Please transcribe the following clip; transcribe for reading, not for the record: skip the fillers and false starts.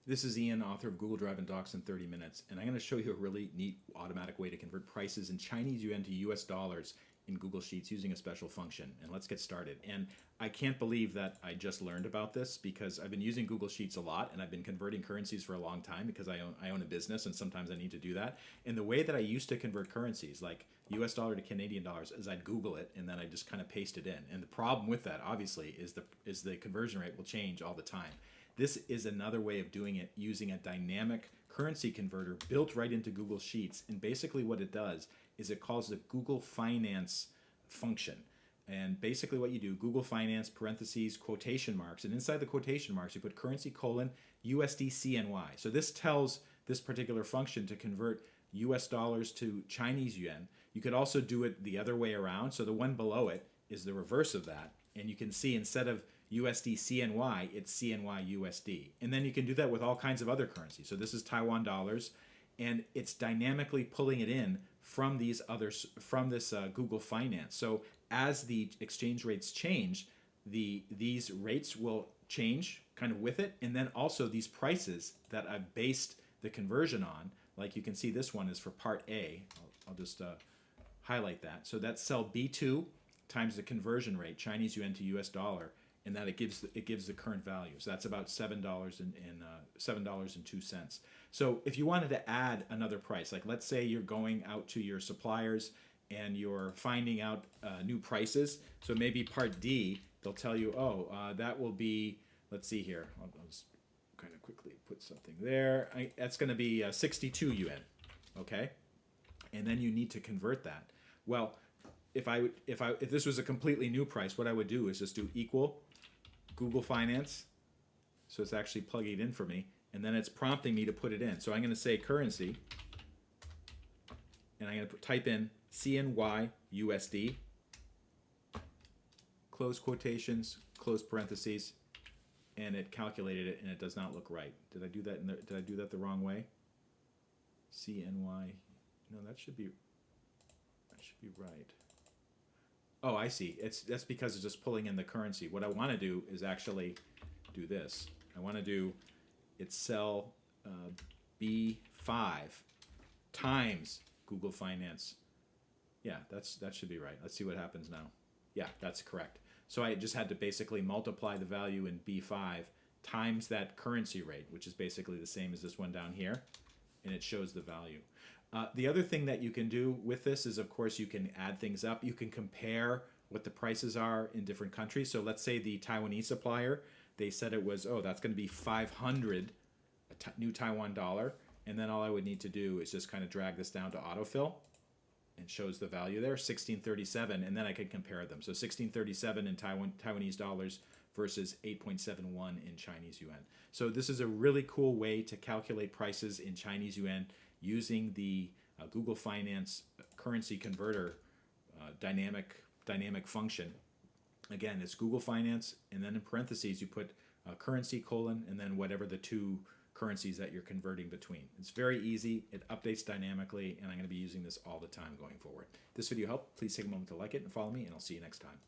This is Ian, author of Google Drive and Docs in 30 Minutes, and I'm going to show you a really neat automatic way to convert prices in Chinese yuan to US dollars in Google Sheets using a special function. And let's get started. And I can't believe that I just learned about this because I've been using Google Sheets a lot and I've been converting currencies for a long time because I own a business and sometimes I need to do that. And the way that I used to convert currencies, like US dollar to Canadian dollars, is I'd Google it and then I just kind of paste it in. And the problem with that, obviously, is the conversion rate will change all the time. This is another way of doing it using a dynamic currency converter built right into Google Sheets. And basically what it does is it calls the Google Finance function. And basically what you do, Google Finance, parentheses, quotation marks, and inside the quotation marks you put currency colon USD CNY. So this tells this particular function to convert US dollars to Chinese yuan. You could also do it the other way around. So the one below it is the reverse of that. And you can see instead of USD CNY, it's CNY USD. And then you can do that with all kinds of other currencies. So this is Taiwan dollars, and it's dynamically pulling it in from these others, from this Google Finance. So as the exchange rates change, these rates will change kind of with it, and then also these prices that I've based the conversion on. Like you can see, this one is for part A. I'll just highlight that. So that's cell B2 times the conversion rate, Chinese yuan to US dollar, and that it gives the current value. So that's about $7.02. So if you wanted to add another price, like let's say you're going out to your suppliers and you're finding out new prices. So maybe part D, they'll tell you, that will be, let's see here. I'll just kind of quickly put something there. That's going to be 62 yuan, okay? And then you need to convert that. Well, if this was a completely new price, what I would do is just do equal Google Finance. So it's actually plugging it in for me, and then it's prompting me to put it in. So I'm going to say currency, and I'm going to type in CNY USD, close quotations, close parentheses, and it calculated it, and it does not look right. Did I do that? Did I do that the wrong way? CNY. No, that should be right. Oh, I see. That's because it's just pulling in the currency. What I want to do is actually do this. I want to do it's cell B5 times Google Finance. Yeah, that should be right. Let's see what happens now. Yeah, that's correct. So I just had to basically multiply the value in B5 times that currency rate, which is basically the same as this one down here, and it shows the value. The other thing that you can do with this is, of course, you can add things up. You can compare what the prices are in different countries. So let's say the Taiwanese supplier, they said it was, that's going to be 500 new Taiwan dollar. And then all I would need to do is just kind of drag this down to autofill, and shows the value there, 1637, and then I can compare them. So 1637 in Taiwanese dollars versus 8.71 in Chinese yuan. So this is a really cool way to calculate prices in Chinese yuan using the Google Finance currency converter dynamic function. Again, it's Google Finance, and then in parentheses you put currency colon, and then whatever the two currencies that you're converting between. It's very easy. It updates dynamically, and I'm going to be using this all the time going forward. If this video helped, please take a moment to like it and follow me, and I'll see you next time.